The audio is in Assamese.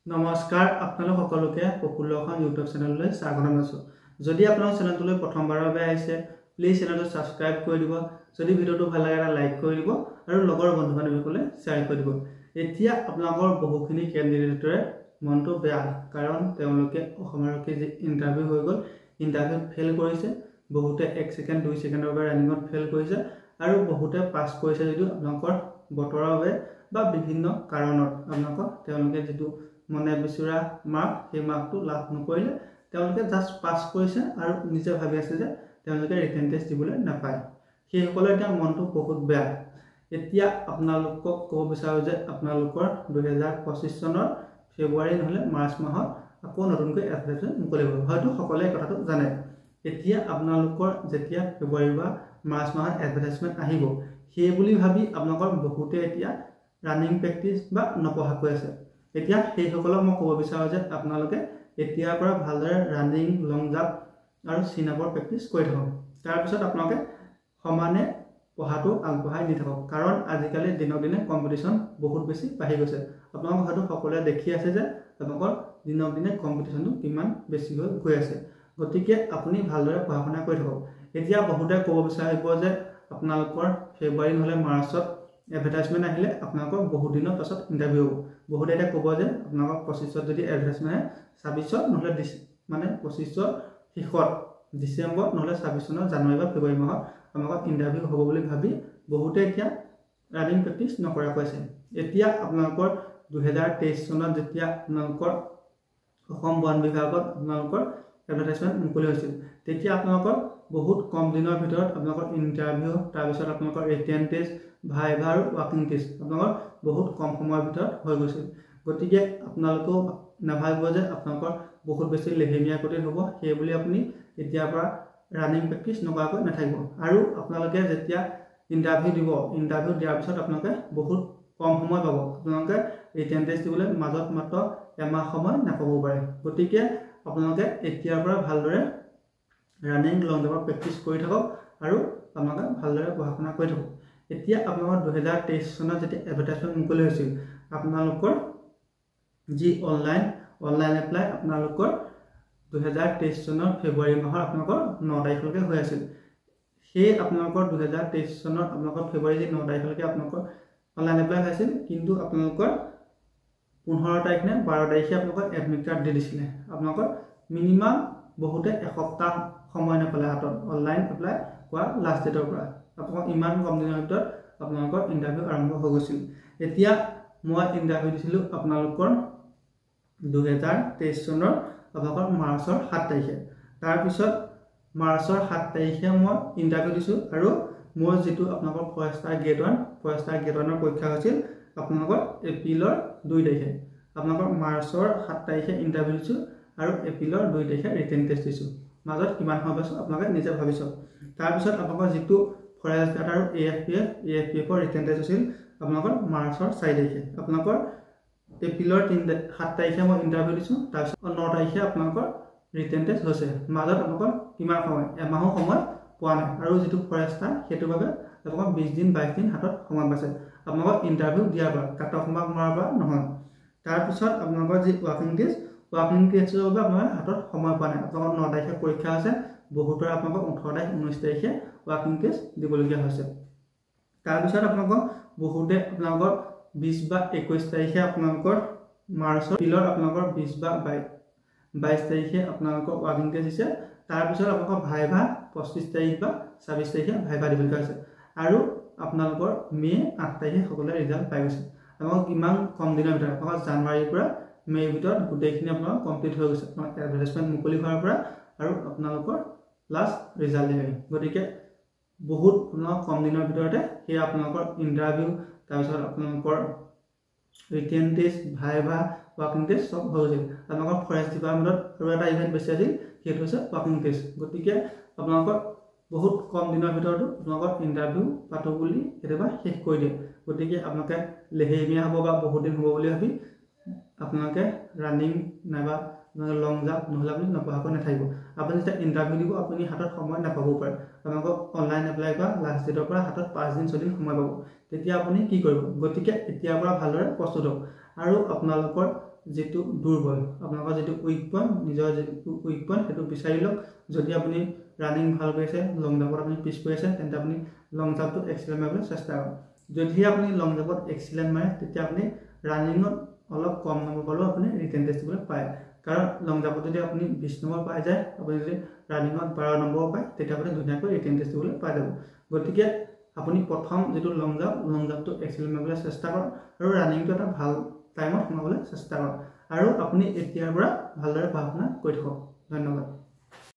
নমস্কাৰ আপোনালোক সকলোকে পপুলাৰখন ইউটিউব চেনেললৈ স্বাগতম জনাইছোঁ। যদি আপোনালোক চেনেলটোলৈ প্ৰথমবাৰৰ বাবে আহিছে প্লিজ চেনেলটো ছাবস্ক্ৰাইব কৰি দিব। যদি ভিডিঅ'টো ভাল লাগে এটা লাইক কৰি দিব আৰু লগৰ বন্ধু বান্ধৱীসকলে শ্বেয়াৰ কৰি দিব। এতিয়া আপোনালোকৰ বহুখিনি কেণ্ডিডেটৰে মনটো বেয়া, কাৰণ তেওঁলোকে অসম আৰক্ষী যি ইণ্টাৰভিউ হৈ গ'ল, ইণ্টাৰভিউত ফেইল কৰিছে। বহুতে 1 ছেকেণ্ড 2 ছেকেণ্ডৰ বাবে ৰানিঙত ফেইল কৰিছে আৰু বহুতে পাছ কৰিছে যদিও আপোনালোকৰ বতৰৰ বাবে বা বিভিন্ন কাৰণত আপোনালোকৰ তেওঁলোকে যিটো মনে বিচৰা মাৰ্ক সেই মাৰ্কটো লাভ নকৰিলে। তেওঁলোকে জাষ্ট পাছ কৰিছে আৰু নিজে ভাবি আছে যে তেওঁলোকে ৰিটেন টেষ্ট দিবলৈ নাপায়। সেইসকলৰ এতিয়া মনটো বহুত বেয়া। এতিয়া আপোনালোকক ক'ব বিচাৰোঁ যে আপোনালোকৰ 2025 চনৰ ফেব্ৰুৱাৰী নহ'লে মাৰ্চ মাহত আকৌ নতুনকৈ এডভাৰ্টাইজমেণ্ট মুকলি হ'ব। হয়তো সকলোৱে কথাটো জানে। এতিয়া আপোনালোকৰ যেতিয়া ফেব্ৰুৱাৰী বা মাৰ্চ মাহত এডভাৰ্টাইজমেণ্ট আহিব, সেই বুলি ভাবি আপোনালোকৰ বহুতে এতিয়া ৰানিং প্ৰেক্টিছ বা নপঢ়াকৈ আছে। এতিয়া সেইসকলক মই ক'ব বিচাৰোঁ যে আপোনালোকে এতিয়াৰ পৰা ভালদৰে ৰানিং, লং জাম্প আৰু চিন আপৰ প্ৰেক্টিছ কৰি থাকক। তাৰপিছত আপোনালোকে সমানে পঢ়াটো আগবঢ়াই নি থাকক, কাৰণ আজিকালি দিনক দিনে কম্পিটিশ্যন বহুত বেছি বাঢ়ি গৈছে। আপোনালোক হয়তো সকলোৱে দেখি আছে যে আপোনালোকৰ দিনক দিনে কম্পিটিশ্যনটো কিমান বেছি হৈ গৈ আছে। গতিকে আপুনি ভালদৰে পঢ়া শুনা কৰি থাকক। এতিয়া বহুতে ক'ব বিচাৰিব যে আপোনালোকৰ ফেব্ৰুৱাৰী নহ'লে মাৰ্চত এডভাৰ্টাইজমেণ্ট আহিলে আপোনালোকৰ বহুত দিনৰ পাছত ইণ্টাৰভিউ হ'ব। বহুতে এতিয়া ক'ব যে আপোনালোকৰ 25ত যদি এডভাৰ্টাইজমেণ্ট আহে 26ত নহ'লে 25ৰ শেষত ডিচেম্বৰ নহ'লে 26 চনৰ জানুৱাৰী বা ফেব্ৰুৱাৰী মাহত আপোনালোকৰ ইণ্টাৰভিউ হ'ব বুলি ভাবি বহুতে এতিয়া ৰানিং প্ৰেক্টিছ নকৰাকৈ আছে। এতিয়া আপোনালোকৰ 2023 চনত যেতিয়া আপোনালোকৰ অসম বন বিভাগত আপোনালোকৰ এডভাৰ্টাইজমেণ্ট মুকলি হৈছিল, তেতিয়া আপোনালোকৰ বহুত কম দিনৰ ভিতৰত আপোনালোকৰ ইণ্টাৰভিউ, তাৰপিছত আপোনালোকৰ ৰিটেন টেষ্ট, ভাইভা আৰু ৱাকিং টেষ্ট আপোনালোকৰ বহুত কম সময়ৰ ভিতৰত হৈ গৈছিল। গতিকে আপোনালোকেও নাভাবিব যে আপোনালোকৰ বহুত বেছি লেহেমীয়া গতিত হ'ব, সেই বুলি আপুনি এতিয়াৰ পৰা ৰানিং প্ৰেক্টিছ নকৰাকৈ নাথাকিব। আৰু আপোনালোকে যেতিয়া ইণ্টাৰভিউ দিব, ইণ্টাৰভিউ দিয়াৰ পিছত আপোনালোকে বহুত কম সময় পাব। আপোনালোকে ৰিটেন টেষ্ট দিবলৈ মাজত মাত্ৰ এমাহ সময় নাপাবও পাৰে। গতিকে আপোনালোকে এতিয়াৰ পৰা ভালদৰে ৰানিং, লং জাম্পৰ প্ৰেক্টিছ কৰি থাকক আৰু আপোনালোকে ভালদৰে পঢ়া শুনা কৰি থাকক। এতিয়া আপোনালোকৰ 2023 চনত যেতিয়া এডভাৰ্টাইজমেণ্ট মুকলি হৈছিল, আপোনালোকৰ যি অনলাইন এপ্লাই আপোনালোকৰ 2023 চনৰ ফেব্ৰুৱাৰী মাহৰ আপোনালোকৰ 9 তাৰিখলৈকে হৈ আছিল। সেই আপোনালোকৰ 2023 চনৰ আপোনালোকৰ ফেব্ৰুৱাৰী 9 তাৰিখলৈকে আপোনালোকৰ অনলাইন এপ্লাই হৈছিল, কিন্তু আপোনালোকৰ 15 তাৰিখ নে 12 তাৰিখে আপোনালোকৰ এডমিট কাৰ্ড দি দিছিলে। আপোনালোকৰ মিনিমাম বহুতে এসপ্তাহ সময় নাপালে হাতত অনলাইন এপ্লাই কৰা লাষ্ট ডেটৰ পৰা। আপোনালোকৰ ইমান কম দিনৰ ভিতৰত আপোনালোকৰ ইণ্টাৰভিউ আৰম্ভ হৈ গৈছিল। এতিয়া মই ইণ্টাৰভিউ দিছিলোঁ আপোনালোকৰ 2023 চনৰ আপোনালোকৰ মাৰ্চৰ 7 তাৰিখে। তাৰপিছত মাৰ্চৰ 7 তাৰিখে মই ইণ্টাৰভিউ দিছোঁ আৰু মোৰ যিটো আপোনালোকৰ ফৰেষ্টাৰ গ্ৰেড 1ৰ পৰীক্ষা হৈছিল আপোনালোকৰ এপ্ৰিলৰ 2 তাৰিখে। আপোনালোকৰ মাৰ্চৰ 7 তাৰিখে ইণ্টাৰভিউ দিছোঁ আৰু এপ্ৰিলৰ 2 তাৰিখে ৰিটেন টেষ্ট দিছোঁ। মাজত কিমান সময় পাইছোঁ আপোনালোকে নিজে ভাবি চাওক। তাৰপিছত আপোনালোকৰ যিটো ফৰেষ্ট গাৰ্ড আৰু AFPFৰ ৰিটেন টেষ্ট হৈছিল আপোনালোকৰ মাৰ্চৰ 4 তাৰিখে। আপোনালোকৰ এপ্ৰিলৰ 7 তাৰিখে মই ইণ্টাৰভিউ দিছোঁ, তাৰপিছত 9 তাৰিখে আপোনালোকৰ ৰিটেন টেষ্ট হৈছে। মাজত আপোনালোকৰ কিমান সময়, এমাহো সময় পোৱা নাই। আৰু যিটো ফৰেষ্টাৰ সেইটোৰ বাবে আপোনালোকৰ 20 দিন 22 দিন হাতত সময় পাইছে আপোনালোকৰ ইণ্টাৰভিউ দিয়াৰ পৰা, কাট অফ মাৰ্ক মৰাৰ পৰা নহয়। তাৰপিছত আপোনালোকৰ যি ৱাকিং টেষ্টৰ বাবে আপোনাৰ হাতত সময় পোৱা নাই। আপোনালোকৰ 9 তাৰিখে পৰীক্ষা হৈছে, বহুতৰ আপোনালোকৰ 18 তাৰিখ 19 তাৰিখে ৱাকিং টেষ্ট দিবলগীয়া হৈছে। তাৰপিছত আপোনালোকৰ বহুতে আপোনালোকৰ 20 বা 21 তাৰিখে আপোনালোকৰ মাৰ্চৰ এপ্ৰিলৰ আপোনালোকৰ 20 বা 22 তাৰিখে আপোনালোকৰ ৱাকিং টেষ্ট দিছে। তাৰপিছত আপোনালোকৰ ভাইভা 25 তাৰিখ বা 26 তাৰিখে ভাইভা দিবলগীয়া হৈছে। আৰু আপোনালোকৰ মে 8 তাৰিখে সকলোৱে ৰিজাল্ট পাই গৈছে। আপোনালোকৰ কিমান কম দিনৰ ভিতৰত, আপোনালোকৰ জানুৱাৰীৰ পৰা মে'ৰ ভিতৰত গোটেইখিনি আপোনালোকৰ কমপ্লিট হৈ গৈছে এডভাৰ্টাইজমেণ্ট মুকলি হোৱাৰ পৰা আৰু আপোনালোকৰ লাষ্ট ৰিজাল্ট দিলেহি। গতিকে বহুত আপোনালোকৰ কম দিনৰ ভিতৰতে সেই আপোনালোকৰ ইণ্টাৰভিউ, তাৰপিছত আপোনালোকৰ ৰিটেন টেষ্ট, ভাইভা, ৱাকিং টেষ্ট চব হৈ গৈছিল। আপোনালোকৰ ফৰেষ্ট ডিপাৰ্টমেণ্টত আৰু এটা ইভেণ্ট বেছি আছিল, সেইটো হৈছে ৱাকিং টেষ্ট। গতিকে আপোনালোকৰ বহুত কম দিনৰ ভিতৰতো আপোনালোকৰ ইণ্টাৰভিউ পাতোঁ বুলি কেতিয়াবা শেষ কৰি দিয়ে। গতিকে আপোনালোকে লেহেমীয়া হ'ব বা বহুত দিন হ'ব বুলি ভাবি আপোনালোকে ৰানিং নাইবা লং জাম্প নহ'লে আপুনি নপঢ়াকৈ নাথাকিব। আপুনি যেতিয়া ইণ্টাৰভিউ দিব আপুনি হাতত সময় নাপাবও পাৰে। আপোনালোকক অনলাইন এপ্লাই কৰা লাষ্ট ডেটৰ পৰা হাতত 5 দিন 6 দিন সময় পাব। তেতিয়া আপুনি কি কৰিব? গতিকে এতিয়াৰ পৰা ভালদৰে প্ৰস্তুত হওক। আৰু আপোনালোকৰ যেটো দুৰ্বল আপোনালোকৰ যেটো উইক পইণ্ট নিজৰ যেটো উইক পইণ্ট সেইটো বিচাৰি লওক যদি আপুনি ৰানিং ভাল কৰিছে লং জাম্পত আপুনি পিছ পৰি আছে তেন্তে আপুনি লং জাম্পটো এক্সিলেন্ট মাৰিবলৈ চেষ্টা কৰক যদি আপুনি লং জাম্পত এক্সিলেন্ট মাৰে তেতিয়া আপুনি ৰানিংত অলপ কম নম্বৰ পালেও আপুনি ৰিটেন টেষ্ট দিবলৈ পায় কাৰণ লং জাম্পত যদি আপুনি 20 নম্বৰ পাই যায় আপুনি যদি ৰানিংত 12 নম্বৰ পায় তেতিয়া আপুনি ধুনীয়াকৈ ৰিটেন টেষ্ট দিবলৈ পাই যাব গতিকে আপুনি প্ৰথম যেটো লং জাম্পটো এক্সিলেন্ট মাৰিবলৈ চেষ্টা কৰক আৰু ৰানিংটো এটা ভাল টাইমত সোমাবলৈ চেষ্টা কৰক আৰু আপুনি এতিয়াৰ পৰা ভালদৰে পঢ়া শুনা কৰি থাকক ধন্যবাদ